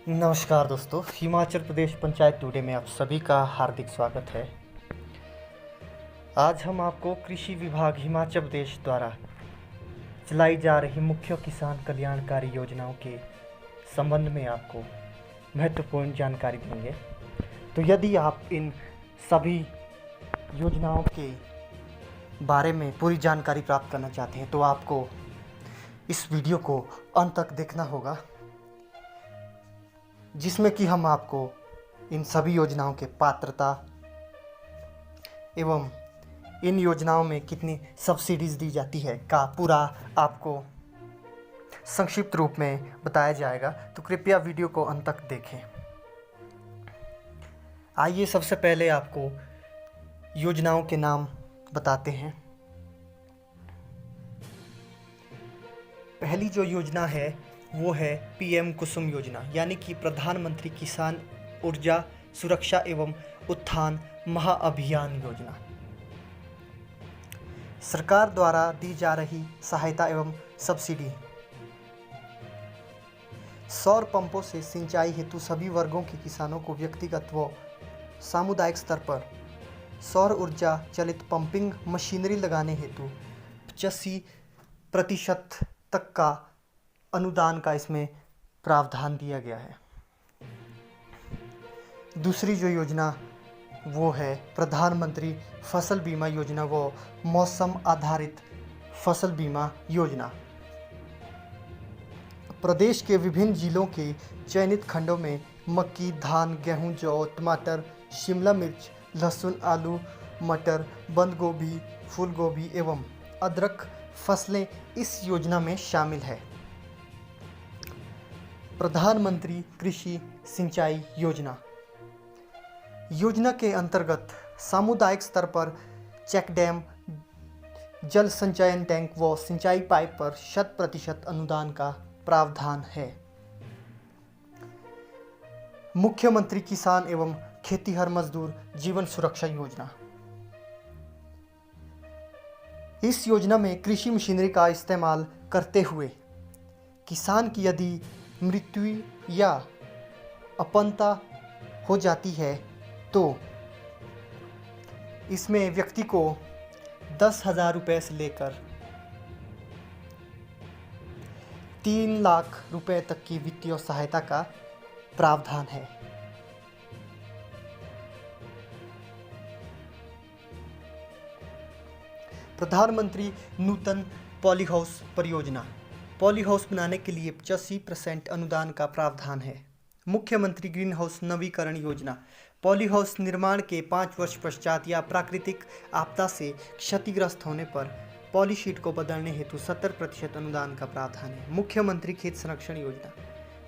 नमस्कार दोस्तों, हिमाचल प्रदेश पंचायत टुडे में आप सभी का हार्दिक स्वागत है। आज हम आपको कृषि विभाग हिमाचल प्रदेश द्वारा चलाई जा रही मुख्य किसान कल्याणकारी योजनाओं के संबंध में आपको महत्वपूर्ण जानकारी देंगे। तो यदि आप इन सभी योजनाओं के बारे में पूरी जानकारी प्राप्त करना चाहते हैं तो आपको इस वीडियो को अंत तक देखना होगा, जिसमें कि हम आपको इन सभी योजनाओं के पात्रता एवं इन योजनाओं में कितनी सब्सिडीज दी जाती है का पूरा आपको संक्षिप्त रूप में बताया जाएगा। तो कृपया वीडियो को अंत तक देखें। आइए सबसे पहले आपको योजनाओं के नाम बताते हैं। पहली जो योजना है वो है पीएम कुसुम योजना, यानी कि प्रधानमंत्री किसान ऊर्जा सुरक्षा एवं उत्थान महाअभियान योजना। सरकार द्वारा दी जा रही सहायता एवं सब्सिडी। सौर पंपों से सिंचाई हेतु सभी वर्गों के किसानों को व्यक्तिगत व सामुदायिक स्तर पर सौर ऊर्जा चलित पंपिंग मशीनरी लगाने हेतु 85% तक का अनुदान का इसमें प्रावधान दिया गया है। दूसरी जो योजना वो है प्रधानमंत्री फसल बीमा योजना व मौसम आधारित फसल बीमा योजना। प्रदेश के विभिन्न जिलों के चयनित खंडों में मक्की, धान, गेहूं, जौ, टमाटर, शिमला मिर्च, लहसुन, आलू, मटर, बंद गोभी, फूल गोभी एवं अदरक फसलें इस योजना में शामिल है। प्रधानमंत्री कृषि सिंचाई योजना। योजना के अंतर्गत सामुदायिक स्तर पर चेक डैम, जल संचयन टैंक व सिंचाई पाइप पर 100% अनुदान का प्रावधान है। मुख्यमंत्री किसान एवं खेतीहर मजदूर जीवन सुरक्षा योजना। इस योजना में कृषि मशीनरी का इस्तेमाल करते हुए किसान की यदि मृत्यु या अपंगता हो जाती है तो इसमें व्यक्ति को 10,000 रुपये से लेकर 3 लाख रुपए तक की वित्तीय सहायता का प्रावधान है। प्रधानमंत्री नूतन पॉली हाउस परियोजना। पॉली हाउस बनाने के लिए 85% अनुदान का प्रावधान है। मुख्यमंत्री ग्रीन हाउस नवीकरण योजना। पॉली हाउस निर्माण के 5 वर्ष पश्चात या प्राकृतिक आपदा से क्षतिग्रस्त होने पर पॉली शीट को बदलने हेतु 70% अनुदान का प्रावधान है। मुख्यमंत्री खेत संरक्षण योजना।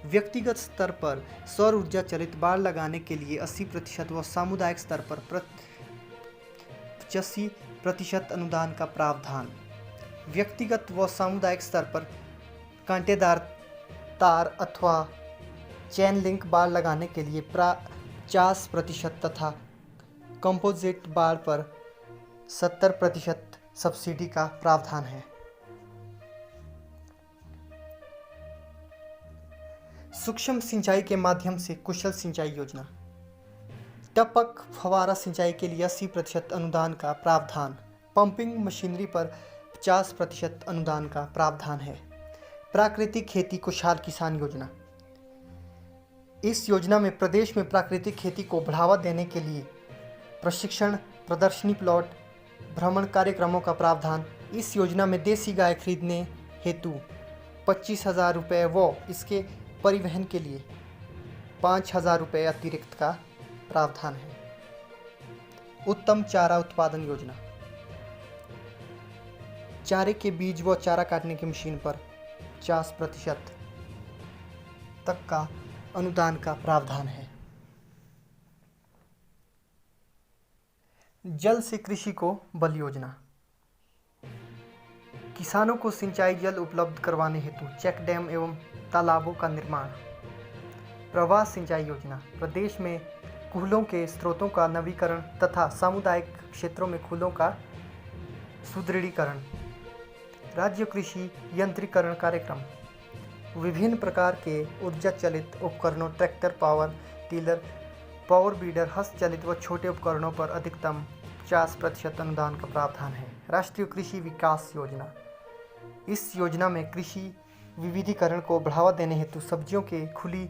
व्यक्तिगत स्तर पर सौर ऊर्जा चलित बाड़ लगाने के लिए 80% व सामुदायिक स्तर पर 85% अनुदान का प्रावधान। व्यक्तिगत व सामुदायिक स्तर पर कांटेदार तार अथवा चेन लिंक बाड़ लगाने के लिए 50% तथा कंपोजिट बाड़ पर 70% सब्सिडी का प्रावधान है। सूक्ष्म सिंचाई के माध्यम से कुशल सिंचाई योजना। टपक फव्वारा सिंचाई के लिए 80% अनुदान का प्रावधान। पंपिंग मशीनरी पर 50% अनुदान का प्रावधान है। प्राकृतिक खेती खुशहाल किसान योजना। इस योजना में प्रदेश में प्राकृतिक खेती को बढ़ावा देने के लिए प्रशिक्षण, प्रदर्शनी प्लॉट, भ्रमण कार्यक्रमों का प्रावधान। इस योजना में देसी गाय खरीदने हेतु 25,000 रुपये व इसके परिवहन के लिए 5,000 रुपये अतिरिक्त का प्रावधान है। उत्तम चारा उत्पादन योजना। चारे के बीज व चारा काटने की मशीन पर 50% तक का अनुदान का प्रावधान है। जल से कृषि को बल योजना। किसानों को सिंचाई जल उपलब्ध करवाने हेतु चेक डैम एवं तालाबों का निर्माण। प्रवाह सिंचाई योजना। प्रदेश में कूलों के स्रोतों का नवीकरण तथा सामुदायिक क्षेत्रों में कूलों का सुदृढ़ीकरण। राज्य कृषि यंत्रीकरण कार्यक्रम। विभिन्न प्रकार के ऊर्जा चलित उपकरणों, tractor, power tiller, power weeder, हस्तचलित व छोटे उपकरणों पर अधिकतम 50% अनुदान का प्रावधान है। राष्ट्रीय कृषि विकास योजना, इस योजना में कृषि विविधीकरण को बढ़ावा देने हेतु सब्जियों के खुली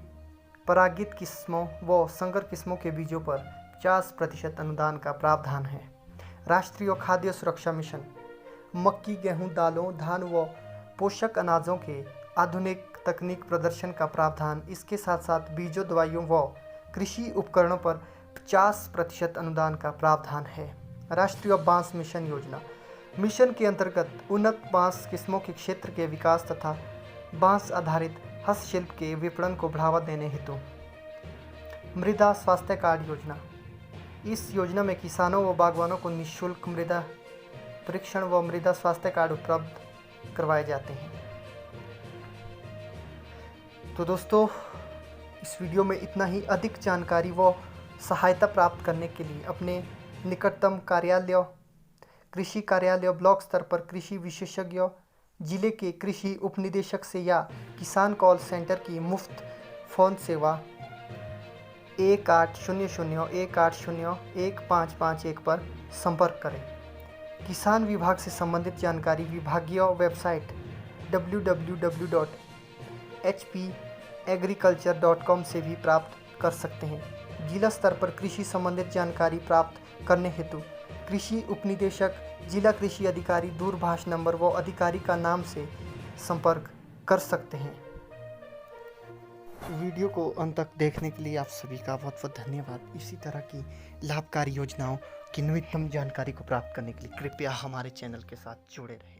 परागित किस्मों व संकर किस्मों के बीजों पर 50% अनुदान का प्रावधान है। राष्ट्रीय खाद्य सुरक्षा मिशन, मक्की, गेहूं, दालों, धान व पोषक अनाजों के आधुनिक तकनीक प्रदर्शन का प्रावधान। इसके साथ साथ बीजों, दवाइयों व कृषि उपकरणों पर 50% अनुदान का प्रावधान है। राष्ट्रीय बांस मिशन योजना, मिशन के अंतर्गत उन्नत बांस किस्मों के क्षेत्र के विकास तथा बांस आधारित हस्तशिल्प के विपणन को बढ़ावा देने हेतु। मृदा स्वास्थ्य कार्ड योजना, इस योजना में किसानों व बागवानों को निःशुल्क मृदा परीक्षण व मृदा स्वास्थ्य कार्ड उपलब्ध करवाए जाते हैं। तो दोस्तों, इस वीडियो में इतना ही। अधिक जानकारी व सहायता प्राप्त करने के लिए अपने निकटतम कार्यालय, कृषि कार्यालय, ब्लॉक स्तर पर कृषि विशेषज्ञ, जिले के कृषि उपनिदेशक से या किसान कॉल सेंटर की मुफ्त फ़ोन सेवा 1800-180-1551 पर संपर्क करें। किसान विभाग से संबंधित जानकारी विभागीय वेबसाइट www.hpagriculture.com से भी प्राप्त कर सकते हैं। जिला स्तर पर कृषि संबंधित जानकारी प्राप्त करने हेतु कृषि उपनिदेशक, जिला कृषि अधिकारी, दूरभाष नंबर व अधिकारी का नाम से संपर्क कर सकते हैं। वीडियो को अंत तक देखने के लिए आप सभी का बहुत बहुत धन्यवाद। इसी तरह की लाभकारी योजनाओं की नवीनतम जानकारी को प्राप्त करने के लिए कृपया हमारे चैनल के साथ जुड़े रहें।